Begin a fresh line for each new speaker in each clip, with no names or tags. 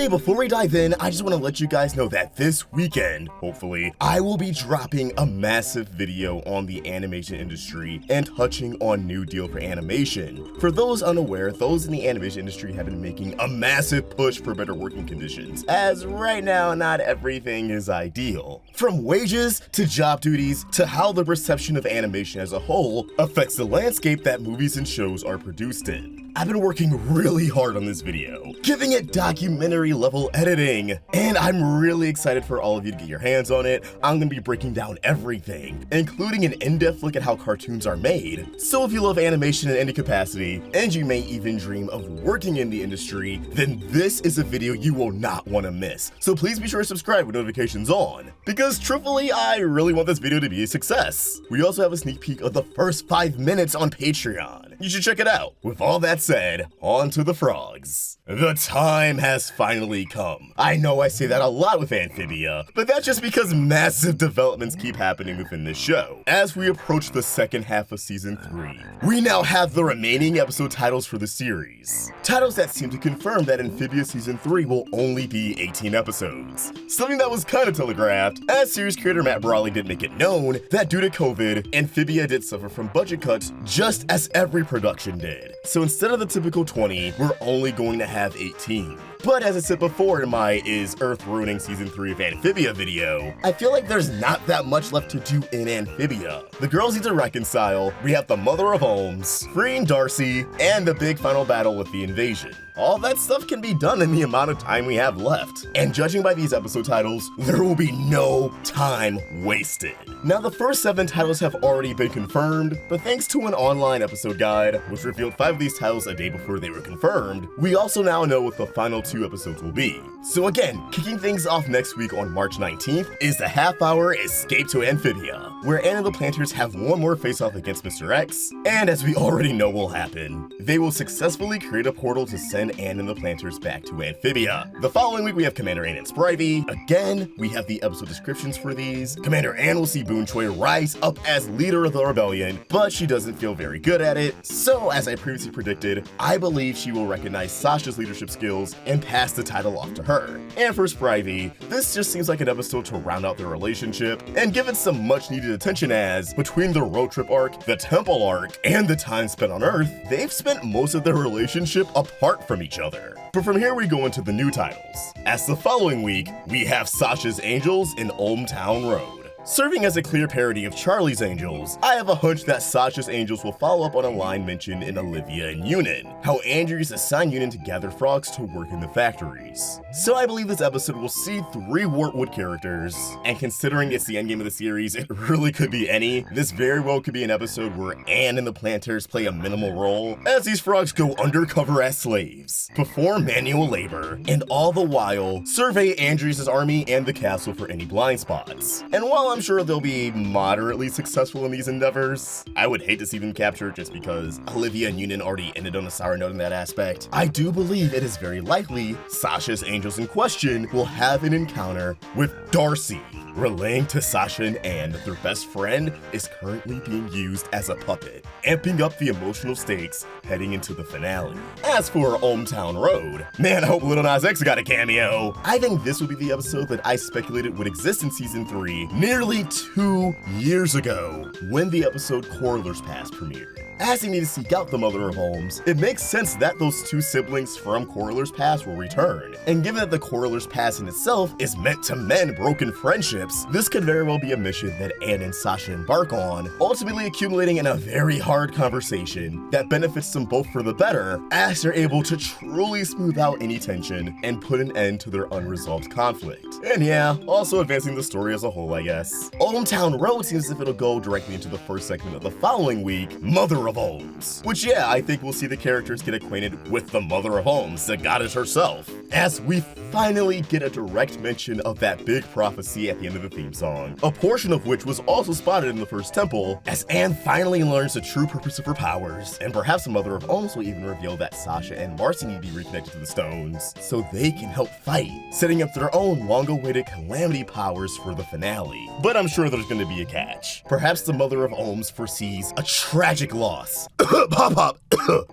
Hey, before we dive in, I just want to let you guys know that this weekend, hopefully, I will be dropping a massive video on the animation industry and touching on New Deal for animation. For those unaware, those in the animation industry have been making a massive push for better working conditions, as right now, not everything is ideal. From wages to job duties to how the perception of animation as a whole affects the landscape that movies and shows are produced in. I've been working really hard on this video, giving it documentary level editing, and I'm really excited for all of you to get your hands on it. I'm gonna be breaking down everything, including an in-depth look at how cartoons are made. So if you love animation in any capacity, and you may even dream of working in the industry, then this is a video you will not want to miss. So please be sure to subscribe with notifications on, because truthfully, I really want this video to be a success. We also have a sneak peek of the first 5 minutes on Patreon. You should check it out. With all that said, on to the frogs. The time has finally come. I know I say that a lot with Amphibia, but that's just because massive developments keep happening within this show. As we approach the second half of season 3, we now have the remaining episode titles for the series. Titles that seem to confirm that Amphibia season 3 will only be 18 episodes. Something that was kind of telegraphed, as series creator Matt Brawley did make it known that due to COVID, Amphibia did suffer from budget cuts just as every production did. So instead of the typical 20, we're only going to have 18. But as I said before in my Is Earth Ruining Season 3 of Amphibia video, I feel like there's not that much left to do in Amphibia. The girls need to reconcile, we have the Mother of Homes, freeing Darcy, and the big final battle with the invasion. All that stuff can be done in the amount of time we have left. And judging by these episode titles, there will be no time wasted. Now the first 7 titles have already been confirmed, but thanks to an online episode guide, which revealed 5 of these titles a day before they were confirmed, we also now know what the final 2 episodes will be. So again, kicking things off next week on March 19th is the half-hour Escape to Amphibia, where Anne and the Planters have one more face-off against Mr. X, and as we already know will happen, they will successfully create a portal to send Anne and the Planters back to Amphibia. The following week we have Commander Anne and Spivey. Again, we have the episode descriptions for these. Commander Anne will see Boon Choi rise up as leader of the rebellion, but she doesn't feel very good at it. So as I previously predicted, I believe she will recognize Sasha's leadership skills and pass the title off to her. And for Spivey, this just seems like an episode to round out their relationship and give it some much needed attention, as between the road trip arc, the temple arc, and the time spent on Earth, they've spent most of their relationship apart from each other. But from here we go into the new titles. As the following week, we have Sasha's Angels in Town Road. Serving as a clear parody of Charlie's Angels, I have a hunch that Sasha's Angels will follow up on a line mentioned in Olivia and Yunin, how Andrias assigned Yunin to gather frogs to work in the factories. So I believe this episode will see 3 Wartwood characters, and considering it's the endgame of the series, it really could be any. This very well could be an episode where Anne and the Planters play a minimal role, as these frogs go undercover as slaves, perform manual labor, and all the while, survey Andrias' army and the castle for any blind spots. And while I'm sure they'll be moderately successful in these endeavors, I would hate to see them captured just because Olivia and Yunin already ended on a sour note in that aspect. I do believe it is very likely Sasha's Angels in question will have an encounter with Darcy, relaying to Sasha and Anne that their best friend is currently being used as a puppet, amping up the emotional stakes heading into the finale. As for Town Road, man, I hope Lil Nas X got a cameo. I think this will be the episode that I speculated would exist in season 3 nearly 2 years ago, when the episode Quarrelers Pass premiered. As they need to seek out the Mother of Homes, it makes sense that those 2 siblings from Quarrelers Pass will return. And given that the Quarrelers Pass in itself is meant to mend broken friendships, this could very well be a mission that Anne and Sasha embark on, ultimately accumulating in a very hard conversation that benefits them both for the better, as they're able to truly smooth out any tension and put an end to their unresolved conflict. And yeah, also advancing the story as a whole, I guess. Town Road seems as if it'll go directly into the first segment of the following week, Mother of Homes. Which yeah, I think we'll see the characters get acquainted with the Mother of Homes, the goddess herself, as we finally get a direct mention of that big prophecy at the end of the theme song, a portion of which was also spotted in the first temple, as Anne finally learns the true purpose of her powers, and perhaps the Mother of Homes will even reveal that Sasha and Marcy need to be reconnected to the stones, so they can help fight, setting up their own long-awaited calamity powers for the finale. But I'm sure there's gonna be a catch. Perhaps the Mother of Homes foresees a tragic loss. Pop-pop!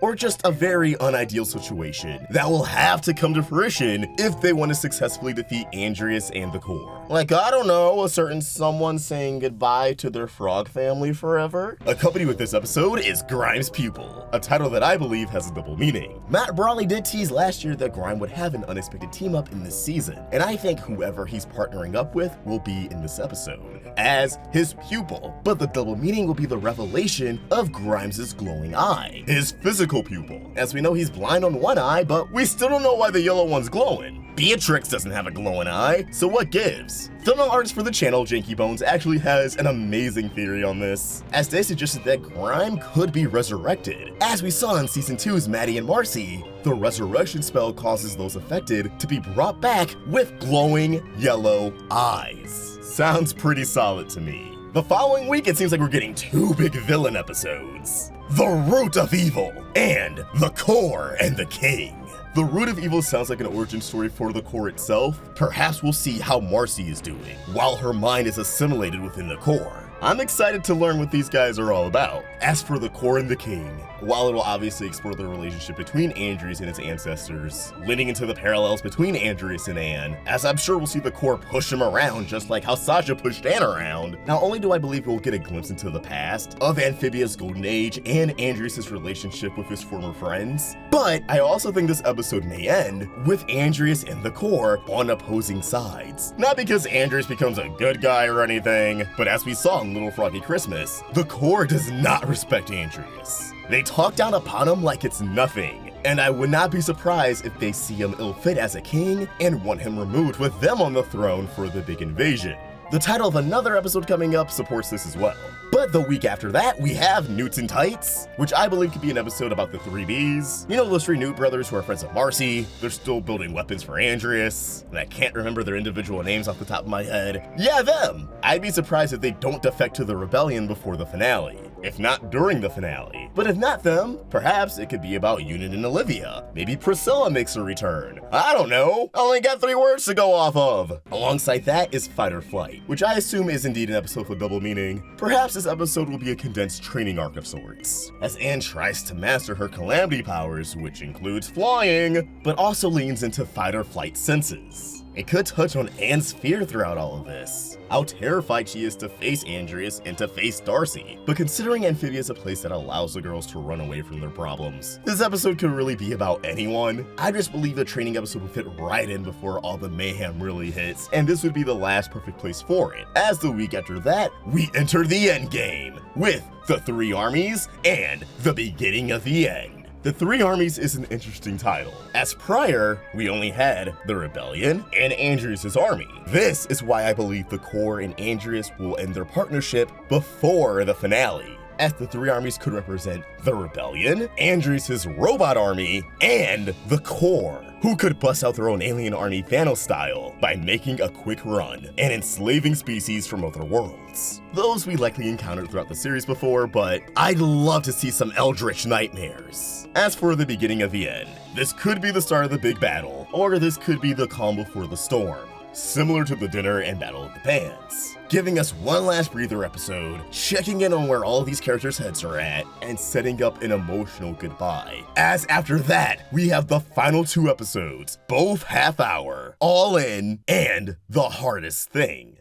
or just a very unideal situation that will have to come to fruition if they want to successfully defeat Andrias and the core. Like, I don't know, a certain someone saying goodbye to their frog family forever? Accompanied with this episode is Grime's Pupil, a title that I believe has a double meaning. Matt Brawley did tease last year that Grime would have an unexpected team up in this season, and I think whoever he's partnering up with will be in this episode as his pupil. But the double meaning will be the revelation of Grimes' glowing eye, his physical pupil. As we know, he's blind on one eye, but we still don't know why the yellow one's glowing. Beatrix doesn't have a glowing eye, so what gives? Thumbnail artist for the channel, Janky Bones, actually has an amazing theory on this, as they suggested that Grime could be resurrected. As we saw in Season 2's Maddie and Marcy, the resurrection spell causes those affected to be brought back with glowing yellow eyes. Sounds pretty solid to me. The following week, it seems like we're getting two big villain episodes: The Root of Evil and The Core and the King. The Root of Evil sounds like an origin story for the core itself. Perhaps we'll see how Marcy is doing, while her mind is assimilated within the core. I'm excited to learn what these guys are all about. As for the core and the king, while it will obviously explore the relationship between Andrias and his ancestors, leading into the parallels between Andrias and Anne, as I'm sure we'll see the core push him around just like how Sasha pushed Anne around. Not only do I believe we'll get a glimpse into the past of Amphibia's golden age and Andrias' relationship with his former friends, but I also think this episode may end with Andrias and the core on opposing sides. Not because Andrias becomes a good guy or anything, but as we saw in Little Froggy Christmas, the core does not respect Andrias. They talk down upon him like it's nothing, and I would not be surprised if they see him ill-fit as a king and want him removed with them on the throne for the big invasion. The title of another episode coming up supports this as well. But the week after that, we have Newts and Tights, which I believe could be an episode about the 3Bs. You know those three Newt brothers who are friends of Marcy? They're still building weapons for Andrias, and I can't remember their individual names off the top of my head. Yeah, them! I'd be surprised if they don't defect to the rebellion before the finale, if not during the finale. But if not them, perhaps it could be about Unit and Olivia. Maybe Priscilla makes a return. I don't know. I only got 3 words to go off of. Alongside that is Fight or Flight, which I assume is indeed an episode with double meaning. Perhaps this episode will be a condensed training arc of sorts, as Anne tries to master her calamity powers, which includes flying, but also leans into fight or flight senses. It could touch on Anne's fear throughout all of this, how terrified she is to face Andrias and to face Darcy. But considering Amphibia is a place that allows the girls to run away from their problems, this episode could really be about anyone. I just believe the training episode would fit right in before all the mayhem really hits, and this would be the last perfect place for it. As the week after that, we enter the end game with the 3 armies and the beginning of the end. The 3 Armies is an interesting title, as prior, we only had the Rebellion and Andrias' army. This is why I believe the core and Andrias will end their partnership before the finale, as the 3 armies could represent the Rebellion, Andrias' robot army, and the core, who could bust out their own alien army Thanos style by making a quick run and enslaving species from other worlds. Those we likely encountered throughout the series before, but I'd love to see some eldritch nightmares. As for the beginning of the end, this could be the start of the big battle, or this could be the calm before the storm, similar to the dinner and Battle of the Pans, giving us one last breather episode, checking in on where all of these characters' heads are at, and setting up an emotional goodbye. As after that, we have the final 2 episodes, both half-hour, All In, and The Hardest Thing.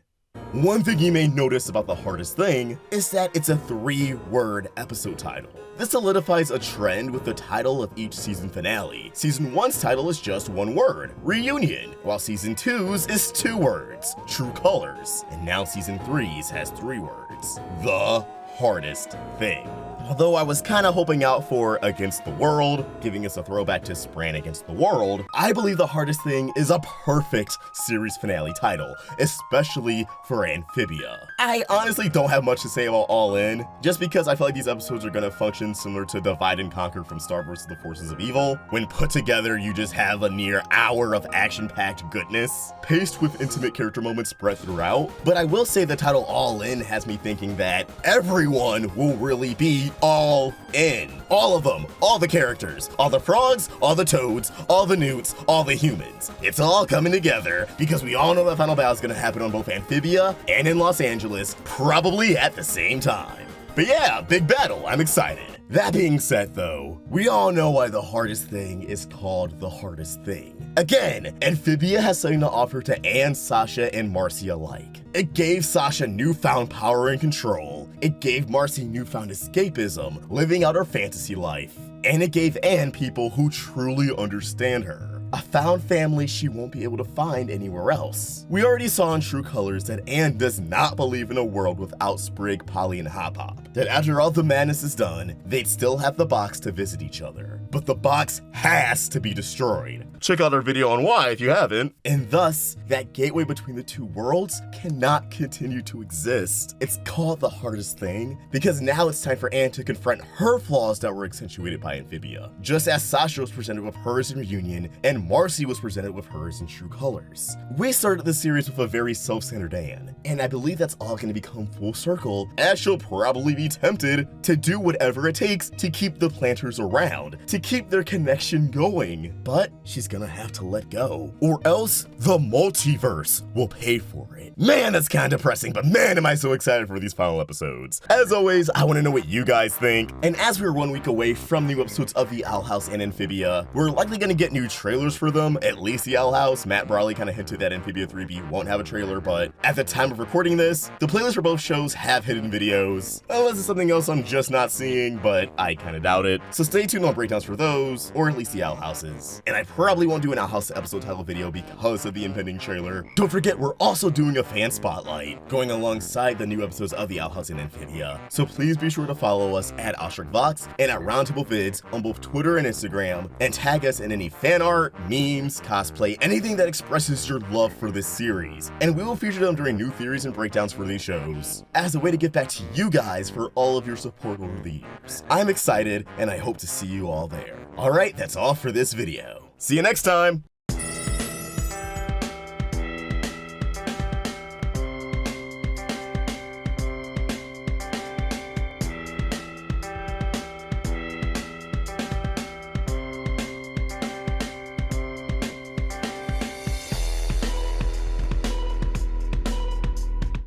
One thing you may notice about The Hardest Thing is that it's a 3-word episode title. This solidifies a trend with the title of each season finale. Season 1's title is just 1 word, Reunion, while Season 2's is 2 words, True Colors, and now Season 3's has 3 words, The Hardest Thing. Although I was kinda hoping out for Against the World, giving us a throwback to Spran Against the World, I believe The Hardest Thing is a perfect series finale title, especially for Amphibia. I honestly don't have much to say about All In, just because I feel like these episodes are gonna function similar to Divide and Conquer from Star vs. the Forces of Evil. When put together, you just have a near hour of action-packed goodness, paced with intimate character moments spread throughout. But I will say the title All In has me thinking that everyone will really be all in. All of them, all the characters, all the frogs, all the toads, all the newts, all the humans. It's all coming together because we all know that final battle is gonna happen on both Amphibia and in Los Angeles, probably at the same time. But yeah, big battle, I'm excited. That being said though, we all know why the hardest thing is called the hardest thing. Again, Amphibia has something to offer to Anne, Sasha, and Marcy alike. It gave Sasha newfound power and control. It gave Marcy newfound escapism, living out her fantasy life. And it gave Anne people who truly understand her. A found family she won't be able to find anywhere else. We already saw in True Colors that Anne does not believe in a world without Sprig, Polly, and Hop Hop. That after all the madness is done, they'd still have the box to visit each other. But the box has to be destroyed. Check out our video on why if you haven't. And thus, that gateway between the two worlds cannot continue to exist. It's called the hardest thing because now it's time for Anne to confront her flaws that were accentuated by Amphibia. Just as Sasha was presented with hers in Reunion and Marcy was presented with hers in True Colors. We started the series with a very self-centered Anne, and I believe that's all going to become full circle as she'll probably be tempted to do whatever it takes to keep the planters around, to keep their connection going. But she's gonna have to let go, or else the multiverse will pay for it. Man, that's kind of depressing, but man, am I so excited for these final episodes. As always, I want to know what you guys think, and as we're 1 week away from new episodes of The Owl House and Amphibia, we're likely gonna get new trailers for them, at least The Owl House. Matt Brawley kind of hinted that Amphibia 3B won't have a trailer, but at the time of recording this, the playlists for both shows have hidden videos. Unless it's something else I'm just not seeing, but I kind of doubt it. So stay tuned on breakdowns for those, or at least The Owl Houses. And I probably won't do an Owl House episode title video because of the impending trailer. Don't forget, we're also doing a fan spotlight, going alongside the new episodes of The Owl House and Amphibia. So please be sure to follow us at Vox and at Roundtable Vids on both Twitter and Instagram, and tag us in any fan art, memes, cosplay, anything that expresses your love for this series, and we will feature them during new theories and breakdowns for these shows, as a way to give back to you guys for all of your support over the years. I'm excited, and I hope to see you all there. Alright, that's all for this video. See you next time!